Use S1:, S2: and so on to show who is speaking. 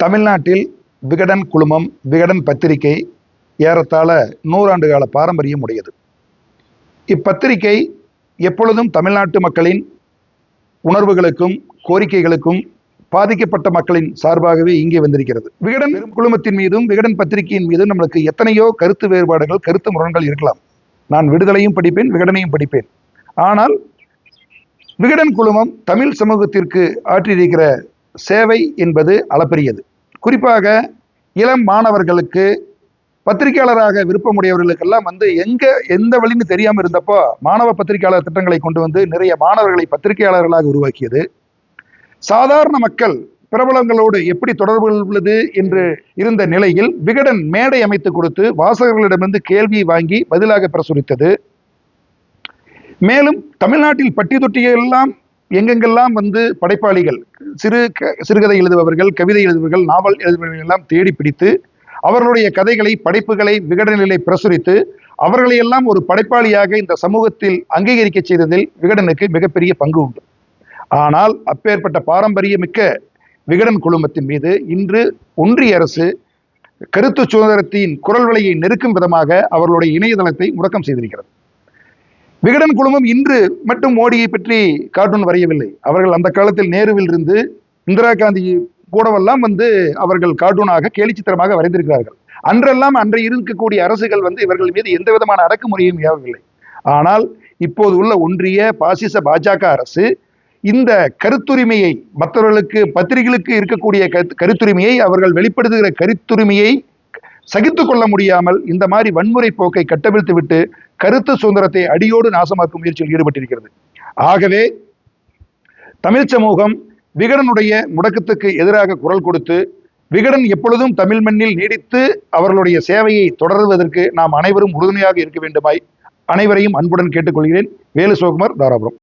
S1: தமிழ்நாட்டில் விகடன் குழுமம், விகடன் பத்திரிகை ஏறத்தாழ 100 ஆண்டு கால பாரம்பரியம் உடையது. இப்பத்திரிகை எப்பொழுதும் தமிழ்நாட்டு மக்களின் உணர்வுகளுக்கும் கோரிக்கைகளுக்கும் பாதிக்கப்பட்ட மக்களின் சார்பாகவே இங்கே வந்திருக்கிறது. விகடன் குழுமத்தின் மீதும் விகடன் பத்திரிகையின் மீதும் நம்மளுக்கு எத்தனையோ கருத்து வேறுபாடுகள், கருத்து முரண்கள் இருக்கலாம். நான் விடுதலையும் படிப்பேன், விகடனையும் படிப்பேன். ஆனால் விகடன் குழுமம் தமிழ் சமூகத்திற்கு ஆற்றியிருக்கிற சேவை என்பது அளப்பரியது. குறிப்பாக இளம் மாணவர்களுக்கு, பத்திரிகையாளராக விருப்பமுடையவர்களுக்கெல்லாம் எந்த வழின்னு தெரியாமல் இருந்தப்போ மாணவ பத்திரிகையாளர் திட்டங்களை கொண்டு வந்து நிறைய மாணவர்களை பத்திரிகையாளர்களாக உருவாக்கியது. சாதாரண மக்கள் பிரபலங்களோடு எப்படி தொடர்பு கொள்வது என்று இருந்த நிலையில் விகடன் மேடை அமைத்து கொடுத்து வாசகர்களிடமிருந்து கேள்வியை வாங்கி பதிலாக பிரசுரித்தது. மேலும் தமிழ்நாட்டில் பட்டி தொட்டியெல்லாம் எங்கெங்கெல்லாம் படைப்பாளிகள், சிறுகதை எழுதுபவர்கள், கவிதை எழுதுபவர்கள், நாவல் எழுதுபவர்கள் எல்லாம் தேடி பிடித்து அவர்களுடைய கதைகளை, படைப்புகளை விகடனிலே பிரசுரித்து அவர்களையெல்லாம் ஒரு படைப்பாளியாக இந்த சமூகத்தில் அங்கீகரிக்க செய்ததில் விகடனுக்கு மிகப்பெரிய பங்கு உண்டு. ஆனால் அப்பேற்பட்ட பாரம்பரியமிக்க விகடன் குழுமத்தின் மீது இன்று ஒன்றிய அரசு கருத்து சுதந்திரத்தின் குரல் வலையை நெருக்கும் விதமாக அவர்களுடைய இணையதளத்தை முடக்கம் செய்திருக்கிறது. விகடன் குழுமம் இன்று மட்டும் மோடியை பற்றி கார்ட்டூன் வரையவில்லை. அவர்கள் அந்த காலத்தில் நேருவில் இருந்து இந்திரா காந்தி கூடவெல்லாம் அவர்கள் கார்ட்டூனாக கேலிச்சித்திரமாக வரைந்திருக்கிறார்கள். அன்றெல்லாம் அன்றைய இருக்கக்கூடிய அரசுகள் இவர்கள் மீது எந்த விதமான அடக்குமுறையும் ஏவவில்லை. ஆனால் இப்போது உள்ள ஒன்றிய பாசிச பாஜக அரசு இந்த கருத்துரிமையை, மற்றவர்களுக்கு பத்திரிகைகளுக்கு இருக்கக்கூடிய கருத்துரிமையை, அவர்கள் வெளிப்படுத்துகிற கருத்துரிமையை சகித்து கொள்ள முடியாமல் இந்த மாதிரி வன்முறை போக்கை கட்டவிழ்த்து விட்டு கருத்து சுதந்திரத்தை அடியோடு நாசமாக்கும் முயற்சியில் ஈடுபட்டிருக்கிறது. ஆகவே தமிழ் சமூகம் விகடனுடைய முடக்கத்துக்கு எதிராக குரல் கொடுத்து விகடன் எப்பொழுதும் தமிழ் மண்ணில் நீடித்து அவர்களுடைய சேவையை தொடர்வதற்கு நாம் அனைவரும் உறுதுணையாக இருக்க வேண்டுமாய் அனைவரையும் அன்புடன் கேட்டுக்கொள்கிறேன். வேலு சிவகுமார், தாராபுரம்.